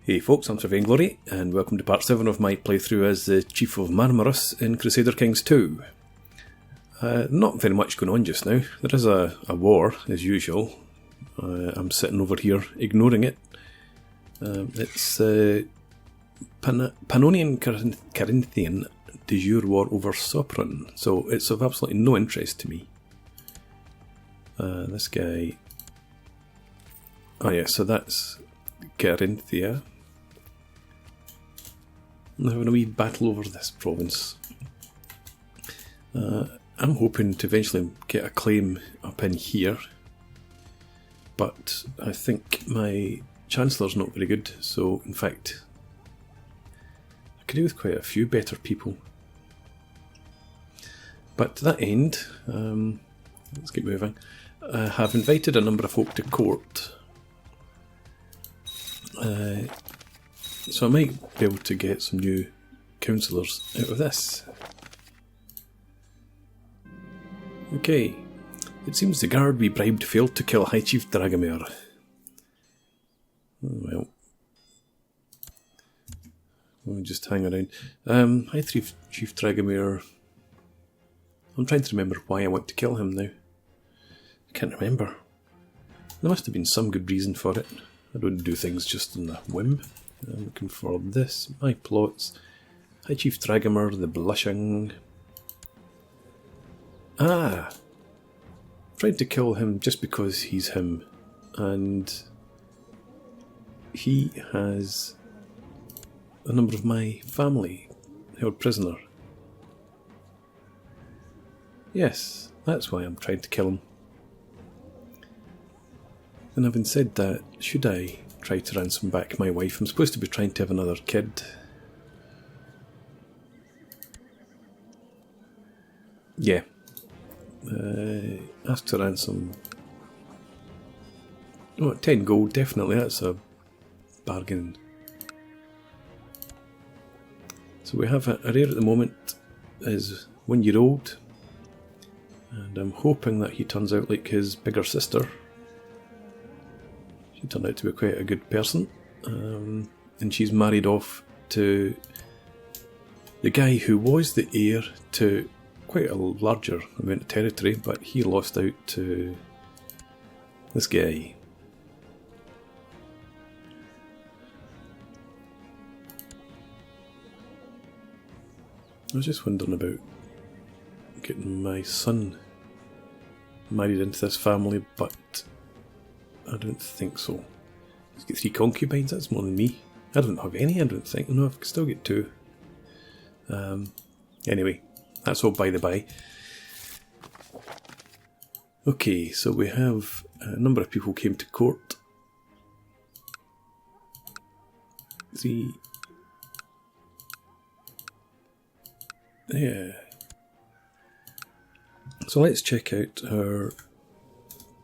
Hey folks, I'm Sir Vainglory, and welcome to part 7 of my playthrough as the Chief of Marmaros in Crusader Kings II. Not very much going on just now. There is a war, as usual. I'm sitting over here ignoring it. It's Pannonian Carinthian de jure war over Sopron, so it's of absolutely no interest to me. This guy... Oh yeah, so that's Carinthia. I'm having a wee battle over this province. I'm hoping to eventually get a claim up in here, but I think my Chancellor's not very good, so in fact I could do with quite a few better people. But to that end, let's get moving. I have invited a number of folk to court. So I might be able to get some new councillors out of this. Okay, it seems the guard we bribed failed to kill High Chief Dracula. Oh, well, we'll just hang around. High Chief Dracula. I'm trying to remember why I want to kill him now. I can't remember. There must have been some good reason for it. I don't do things just on a whim. I'm looking for this. My plots. High Chief Dragomir, the Blushing. Ah! Tried to kill him just because he's him. And he has a number of my family held prisoner. Yes, that's why I'm trying to kill him. And having said that, should I try to ransom back my wife? I'm supposed to be trying to have another kid. Yeah. Ask to ransom. Oh, 10 gold, definitely, that's a bargain. So we have a rare at the moment, is 1 year old. And I'm hoping that he turns out like his bigger sister. She turned out to be quite a good person, and she's married off to the guy who was the heir to quite a larger amount of territory, but he lost out to this guy. I was just wondering about getting my son married into this family, but I don't think so. He's got 3 concubines, that's more than me. I don't have any, I don't think. No, I've still got 2. Anyway, that's all by the by. Okay, so we have a number of people came to court. See. Yeah. So let's check out our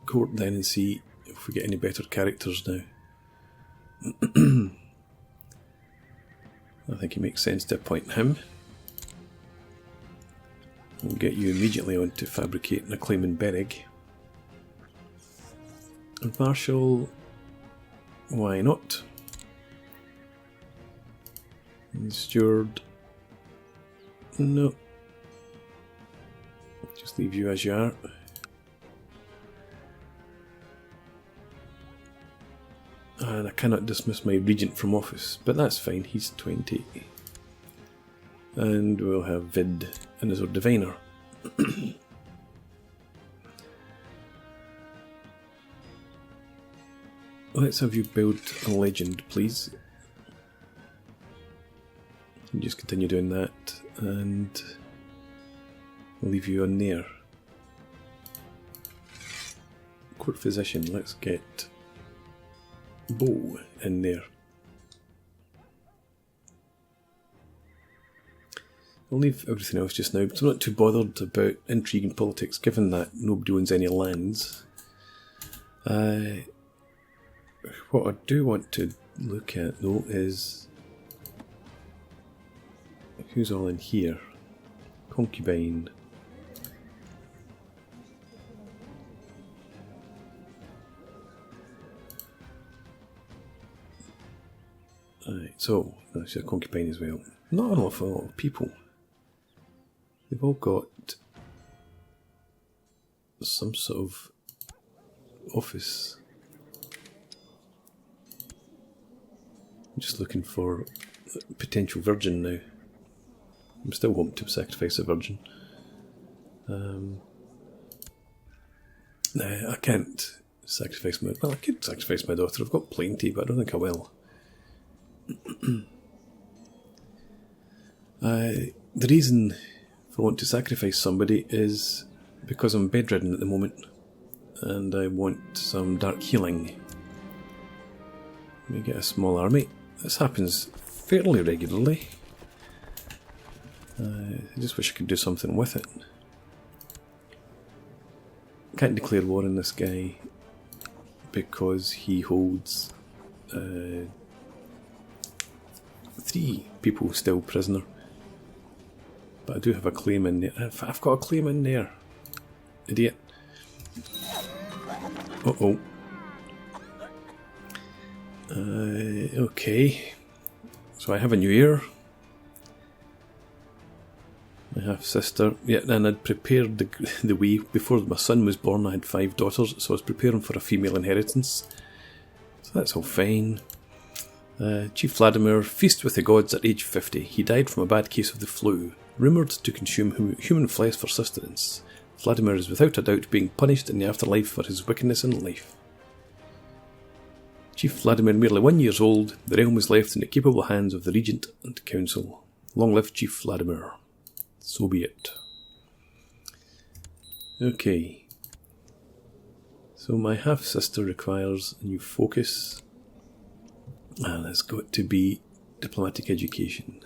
court then and see if we get any better characters now. I think it makes sense to appoint him. We'll get you immediately on to fabricating a claim in Berrig. And Marshal, why not? And Steward, no. Just leave you as you are. And I cannot dismiss my regent from office, but that's fine, he's 20. And we'll have Vid and as our diviner. Let's have you build a legend, please. And just continue doing that, and we'll leave you on there. Court physician, let's get Bow in there. I'll leave everything else just now, but I'm not too bothered about intrigue and politics, given that nobody owns any lands. What I do want to look at though is who's all in here. Concubine. Right, so she's a concubine as well. Not an awful lot of people. They've all got some sort of office. I'm just looking for a potential virgin now. I'm still hoping to sacrifice a virgin. Nah, I can't sacrifice my... Well, I could sacrifice my daughter. I've got plenty, but I don't think I will. The reason for wanting to sacrifice somebody is because I'm bedridden at the moment and I want some dark healing. Let me get a small army. This happens fairly regularly. I just wish I could do something with it. I can't declare war on this guy because he holds 3 people still prisoner. But I do have a claim in there. I've got a claim in there. Idiot. Uh-oh. Okay. So I have a new heir. My half-sister. Yeah, and I'd prepared the way. Before my son was born, I had 5 daughters, so I was preparing for a female inheritance. So that's all fine. Chief Vladimir, feast with the gods at age 50. He died from a bad case of the flu, rumoured to consume human flesh for sustenance. Vladimir is without a doubt being punished in the afterlife for his wickedness in life. Chief Vladimir, merely 1 year old, the realm was left in the capable hands of the regent and council. Long live Chief Vladimir. So be it. Okay. So my half-sister requires a new focus. And it's got to be diplomatic education.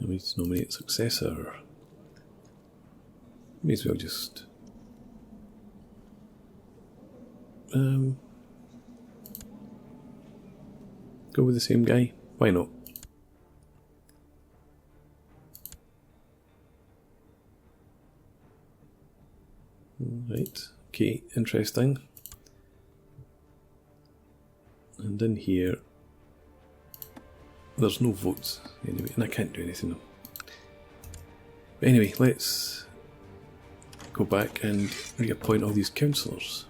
I need to nominate successor. May as well just... go with the same guy. Why not? Right, okay, interesting. And in here, there's no votes anyway, and I can't do anything. But anyway, let's go back and reappoint all these councillors.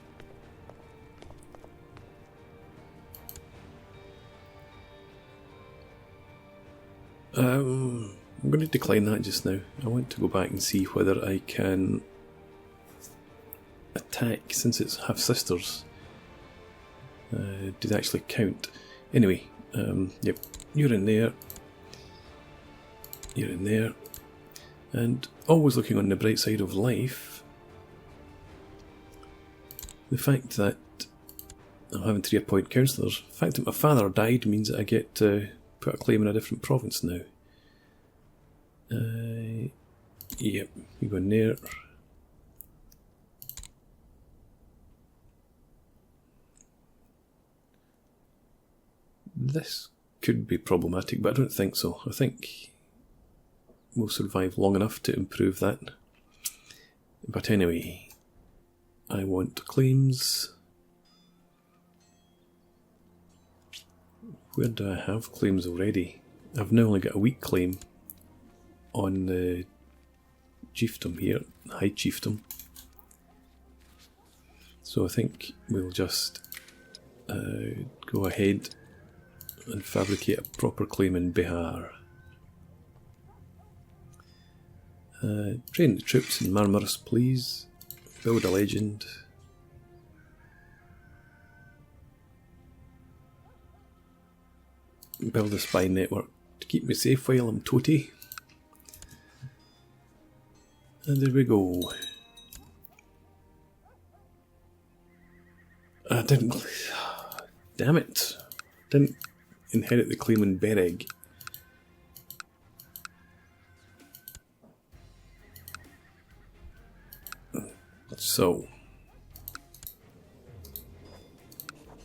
I'm going to decline that just now. I want to go back and see whether I can attack, since it's half-sisters. Do they actually count? Anyway, yep, you're in there. You're in there. And always looking on the bright side of life, the fact that I'm having to reappoint councillors, the fact that my father died means that I get to put a claim in a different province now. Yep, you go in there. This could be problematic, but I don't think so. I think we'll survive long enough to improve that. But anyway, I want claims. Where do I have claims already? I've now only got a weak claim on the chiefdom here, high chiefdom. So I think we'll just go ahead and fabricate a proper claim in Bihar. Train the troops in Marmaros, please. Build a legend. Build a spy network to keep me safe while I'm toty. And there we go. I didn't... Damn it. Didn't inherit the claim in Bereg. So,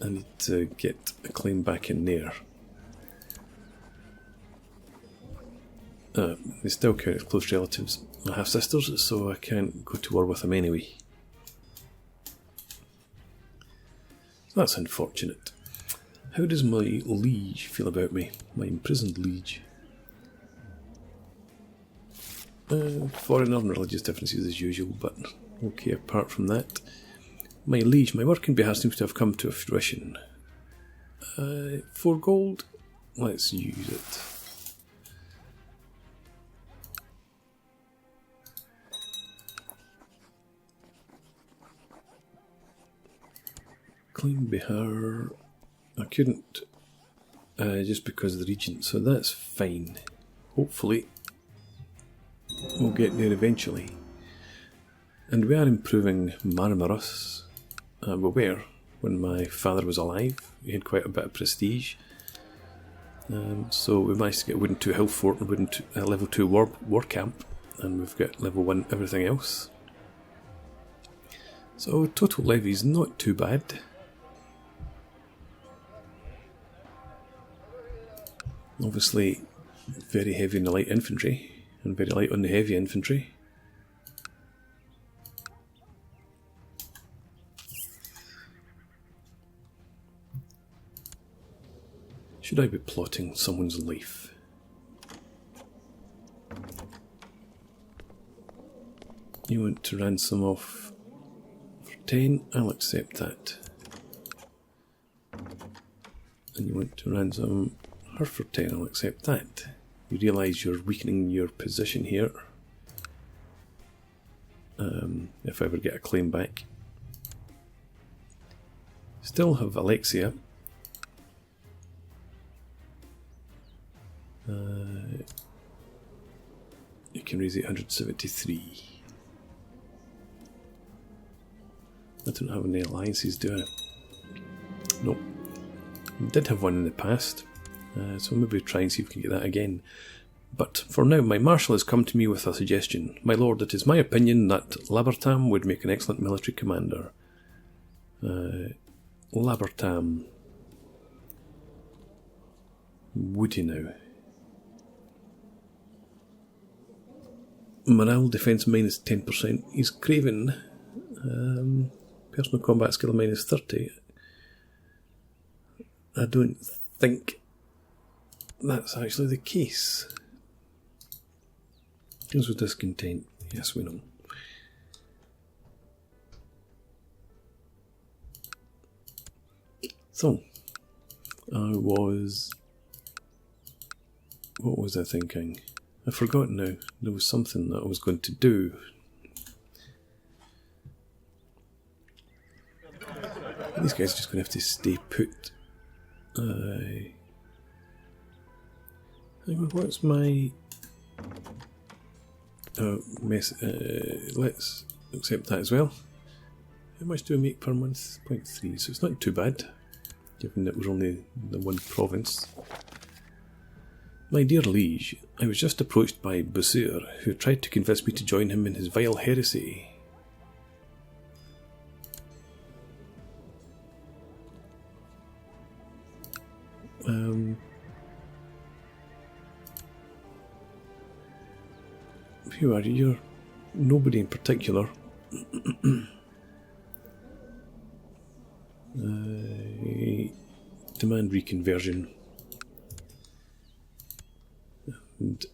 I need to get a claim back in there. They still count as close relatives. I have sisters, so I can't go to war with them anyway. So That's unfortunate. How does my liege feel about me? My imprisoned liege. Foreign and religious differences as usual, but okay, apart from that. My liege, my work in behalf seems to have come to fruition. 4 gold? Let's use it. Claim Bihar. I couldn't, just because of the regent, so that's fine. Hopefully, we'll get there eventually. And we are improving Marmaros. We were when my father was alive. He had quite a bit of prestige. So we managed to get Wooden 2 Hill Fort and Wooden 2, level 2 war camp, and we've got level 1 everything else. So total levy's not too bad. Obviously very heavy on the light infantry and very light on the heavy infantry. Should I be plotting someone's life? You want to ransom off for 10? I'll accept that. And you want to ransom her for 10? I'll accept that. You realise you're weakening your position here. If I ever get a claim back. Still have Alexia. You can raise 873. I don't have any alliances, do I? Nope. Did have one in the past, so maybe try and see if we can get that again. But for now, my marshal has come to me with a suggestion. My lord, it is my opinion that Labertam would make an excellent military commander. Labertam. Would he now? Morale defense minus 10%. He's craven. Personal combat skill minus 30. I don't think that's actually the case. Deals with discontent. Yes, we know. So, what was I thinking? I've forgotten now. There was something that I was going to do. These guys are just going to have to stay put. What's my... let's accept that as well. How much do I make per month? 0.3, so it's not too bad, given that we're only the one province. My dear liege, I was just approached by Basir, who tried to convince me to join him in his vile heresy. Who are you? You're nobody in particular. Demand reconversion. And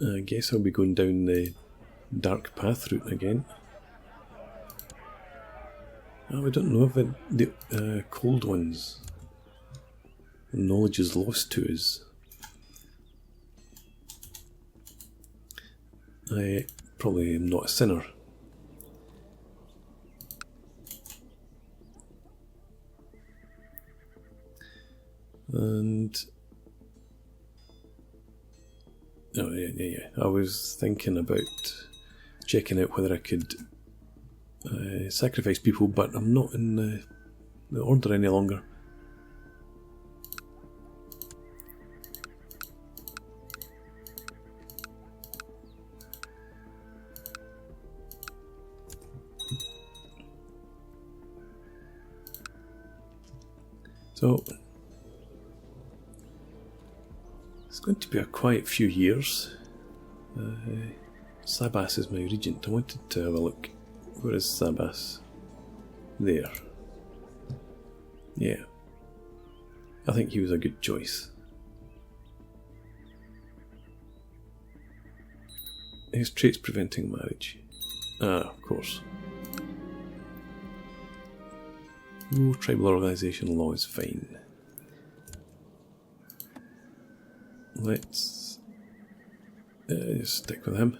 I guess I'll be going down the dark path route again. Oh, I don't know if the cold ones. Knowledge is lost to us. I probably am not a sinner. And oh yeah. I was thinking about checking out whether I could sacrifice people, but I'm not in the order any longer. So it's going to be a quiet few years. Sabas is my regent. I wanted to have a look. Where is Sabas? There. Yeah. I think he was a good choice. His traits preventing marriage. Ah, of course. No tribal organisation law is fine. Let's stick with him.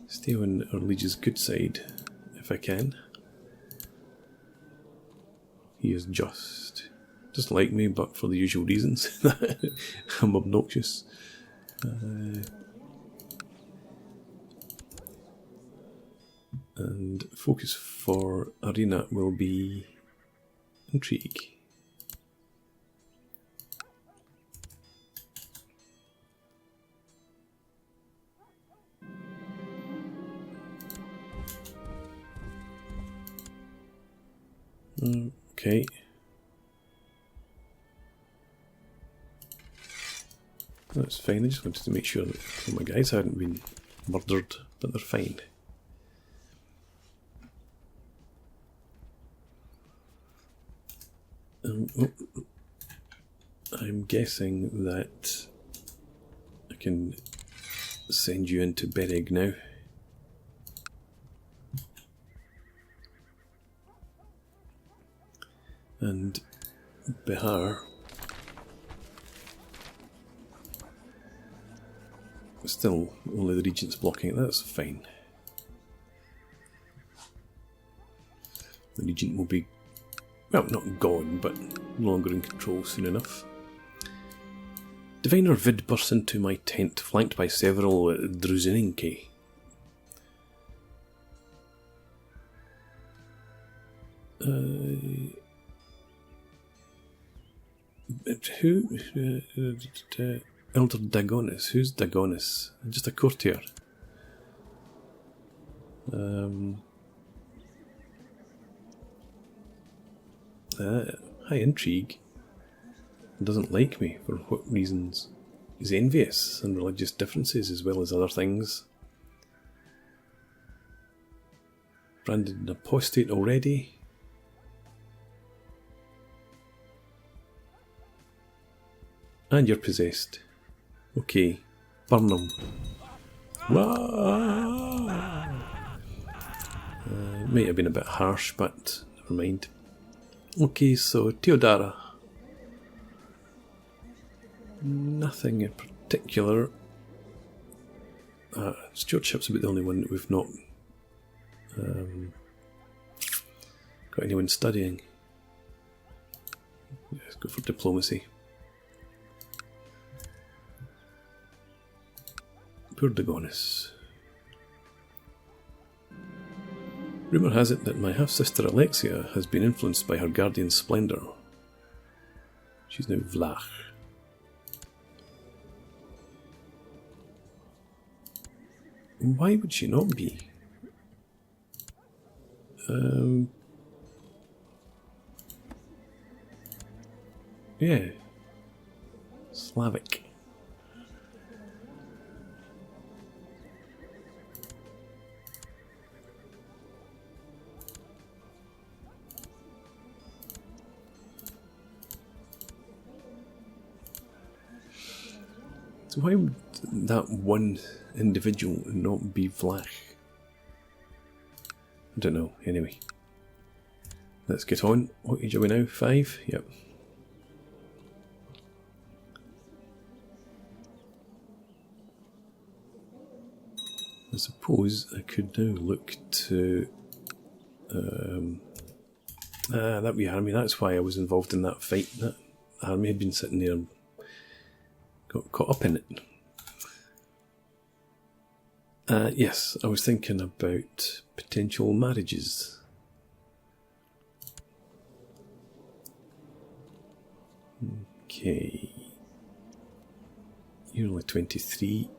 Stay on our liege's good side, if I can. He is just. Doesn't like me, but for the usual reasons. I'm obnoxious. And focus for Arena will be intrigue. Okay. That's fine. I just wanted to make sure that all my guys hadn't been murdered, but they're fine. I'm guessing that I can send you into Bereg now. And Bihar still only the regent's blocking it, that's fine. The regent will be, well, not gone, but no longer in control soon enough. Diviner Vid bursts into my tent, flanked by several Druzininki. Elder Dagonis. Who's Dagonis? Just a courtier. High intrigue. Doesn't like me. For what reasons? He's envious and religious differences as well as other things. Branded an apostate already. And you're possessed. Okay. Burn them. It might have been a bit harsh, but never mind. Okay, so Teodara. Nothing in particular. Stewardship's about the only one that we've not got anyone studying. Let's go for diplomacy. Poor Dagonis. Rumour has it that my half-sister Alexia has been influenced by her guardian's splendour. She's now Vlach. Why would she not be? Yeah. Slavic. So why would that one individual not be Vlach? I don't know. Anyway. Let's get on. What age are we now? 5? Yep. I suppose I could now look to... that wee army. That's why I was involved in that fight. That army had been sitting there and got caught up in it. Yes, I was thinking about potential marriages. Okay. You're only 23.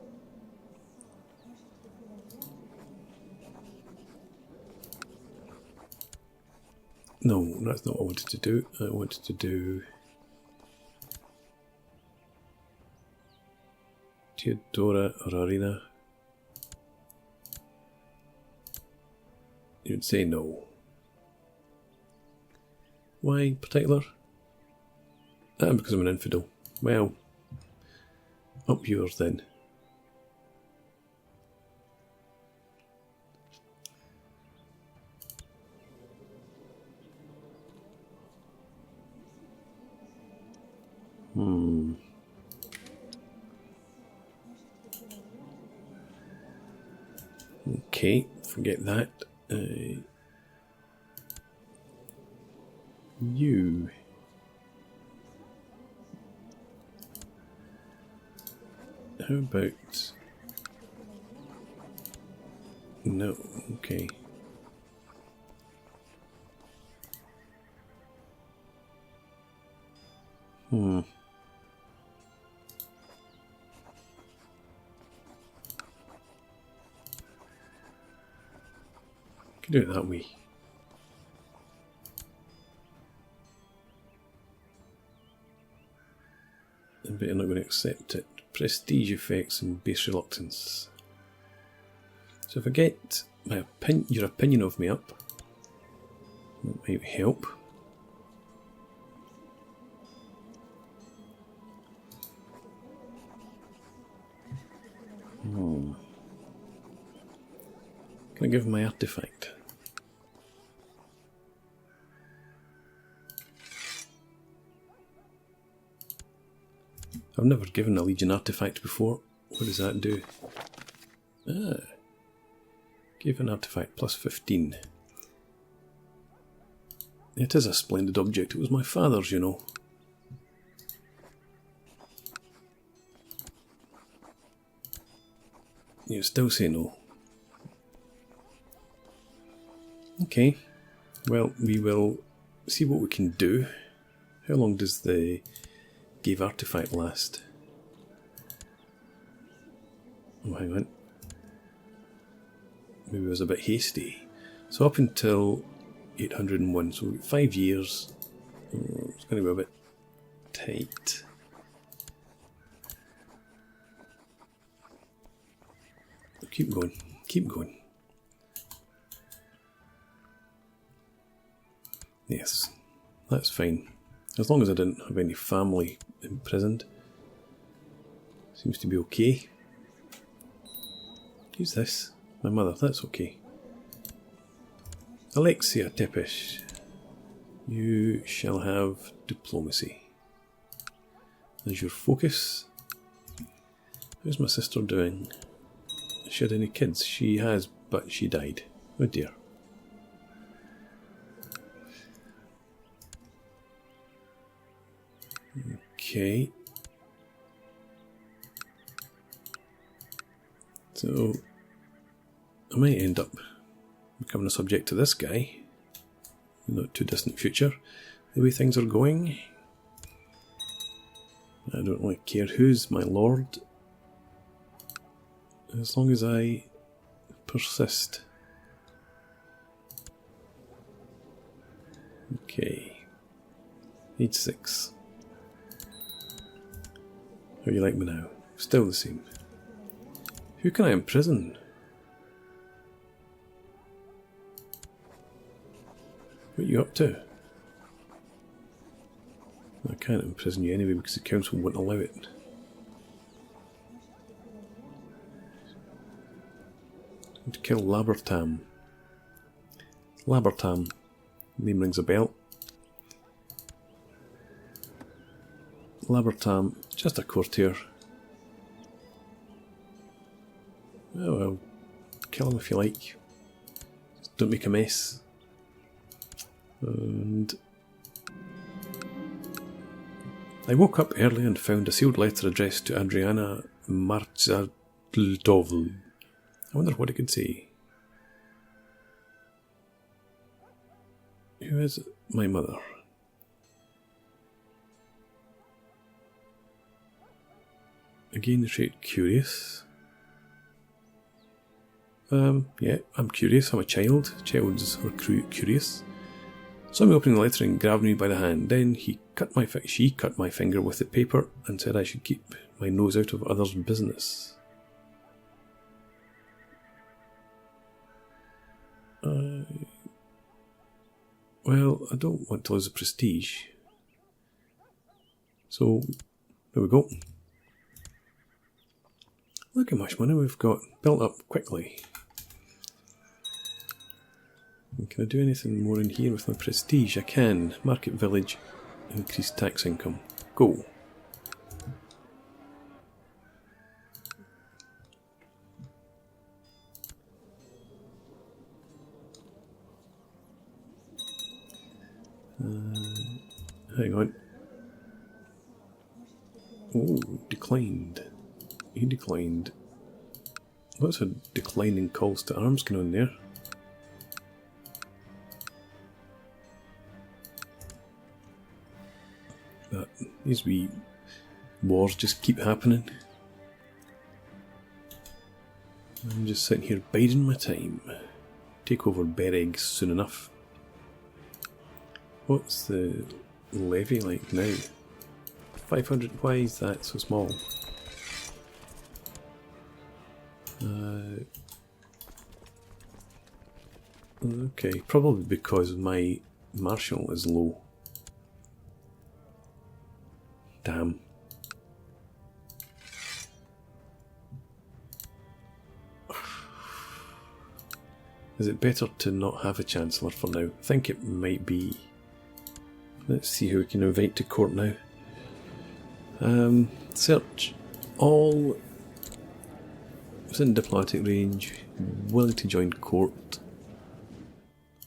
No, that's not what I wanted to do. I wanted to do... Teodora or Arena. You'd say no. Why particular? Because I'm an infidel. Well, up yours then. Okay, forget that. You. How about... No, okay. Could do it that way. I bet you're not going to accept it. Prestige effects and base reluctance. So if I get my your opinion of me up, that might help. Can I give my artifact? I've never given a Legion artifact before. What does that do? Give an artifact plus 15. It is a splendid object. It was my father's, you know. You still say no. Okay. Well, we will see what we can do. How long does the Gave artifact last? Oh, hang on. Maybe I was a bit hasty. So up until 801, so 5 years. It's going to be a bit tight. Keep going, keep going. Yes, that's fine. As long as I didn't have any family imprisoned. Seems to be okay. Who's this? My mother, that's okay. Alexia Tepish, you shall have diplomacy as your focus. How's my sister doing? Has she had any kids? She has, but she died. Oh dear. Okay. So I might end up becoming a subject to this guy in the not too distant future. The way things are going, I don't really care who's my lord, as long as I persist. Okay, age 6. How do you like me now? Still the same. Who can I imprison? What are you up to? I can't imprison you anyway because the council won't allow it. To kill Labertam. Labertam. Name rings a bell. Labertam, just a courtier. Oh well, kill him if you like. Just don't make a mess. And I woke up early and found a sealed letter addressed to Adriana Marchadovl. I wonder what it could say. Who is my mother? Again, the trait curious. Yeah, I'm curious. I'm a child. Childs are curious. Saw me opening the letter and grabbed me by the hand. Then she cut my finger with the paper and said I should keep my nose out of others' business. Well, I don't want to lose the prestige. So, there we go. Look how much money we've got built up quickly. And can I do anything more in here with my prestige? I can. Market village, increase tax income. Go. Hang on. Oh, declined. He declined. What's a declining calls to arms going on there? But these wee wars just keep happening. I'm just sitting here biding my time. Take over Bereg soon enough. What's the levy like now? 500, why is that so small? Okay, probably because my martial is low. Damn. Is it better to not have a Chancellor for now? I think it might be. Let's see who we can invite to court now. Search all within diplomatic range, willing to join court.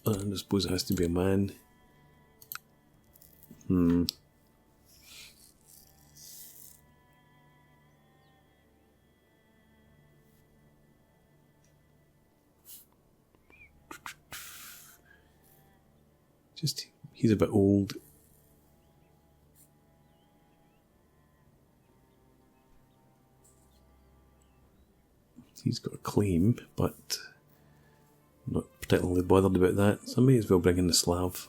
And I suppose it has to be a man. Just, he's a bit old. He's got a claim, but I'm not particularly bothered about that, so I may as well bring in the Slav.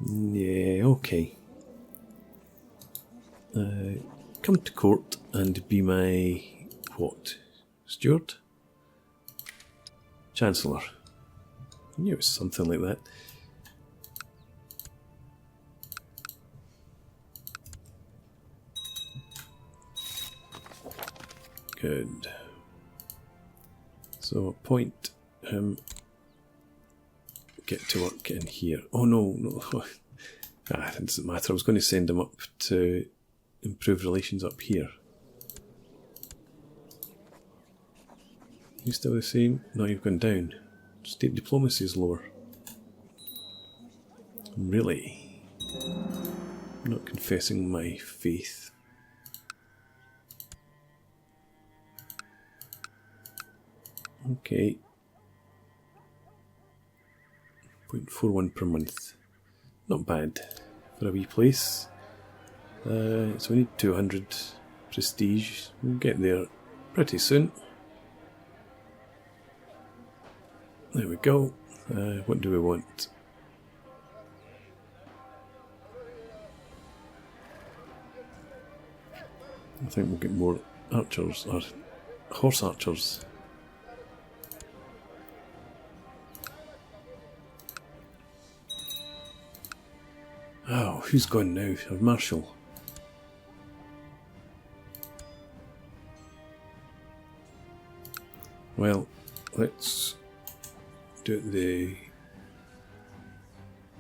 Yeah, okay. Come to court and be my, what, steward? Chancellor. I knew it was something like that. Good. So appoint him. Get to work in here. Oh no, no. It doesn't matter. I was going to send him up to improve relations up here. You still the same? No, you've gone down. State diplomacy is lower. Really? I'm not confessing my faith. Okay. 0.41 per month. Not bad for a wee place. So we need 200 prestige. We'll get there pretty soon. There we go. What do we want? I think we'll get more archers, or horse archers. Oh, who's gone now? Our Marshal. Well, let's do it the...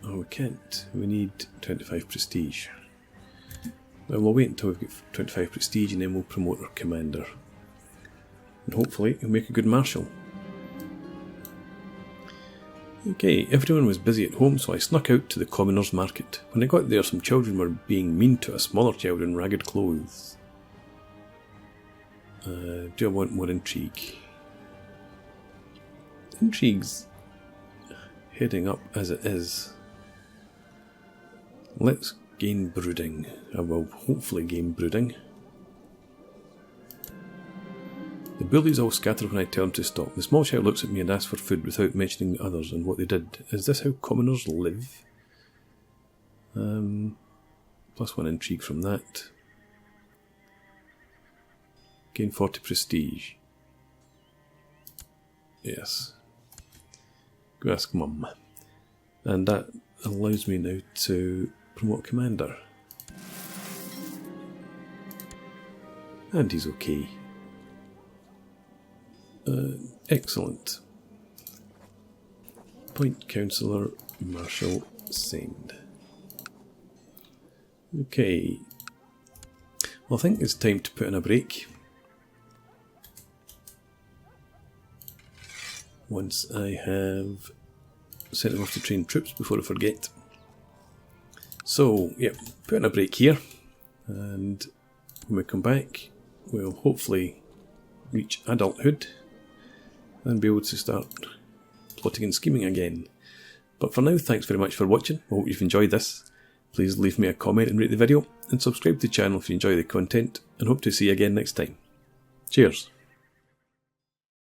Oh, we can't. We need 25 prestige. Well, we'll wait until we've got 25 prestige and then we'll promote our commander. And hopefully he'll make a good marshal. Okay, everyone was busy at home, so I snuck out to the commoners' market. When I got there, some children were being mean to a smaller child in ragged clothes. Do I want more intrigue? Intrigue's heading up as it is. Let's gain brooding. I will hopefully gain brooding. The bullies all scatter when I tell them to stop. The small child looks at me and asks for food without mentioning the others and what they did. Is this how commoners live? +1 intrigue from that. Gain 40 prestige. Yes. Go ask Mum. And that allows me now to promote Commander. And he's okay. Excellent. Point Councillor Marshal Send. Okay. Well, I think it's time to put in a break. Once I have sent them off to train troops before I forget. So, yeah, put in a break here. And when we come back, we'll hopefully reach adulthood and be able to start plotting and scheming again. But for now, thanks very much for watching. I hope you've enjoyed this. Please leave me a comment and rate the video, and subscribe to the channel if you enjoy the content, and hope to see you again next time. Cheers!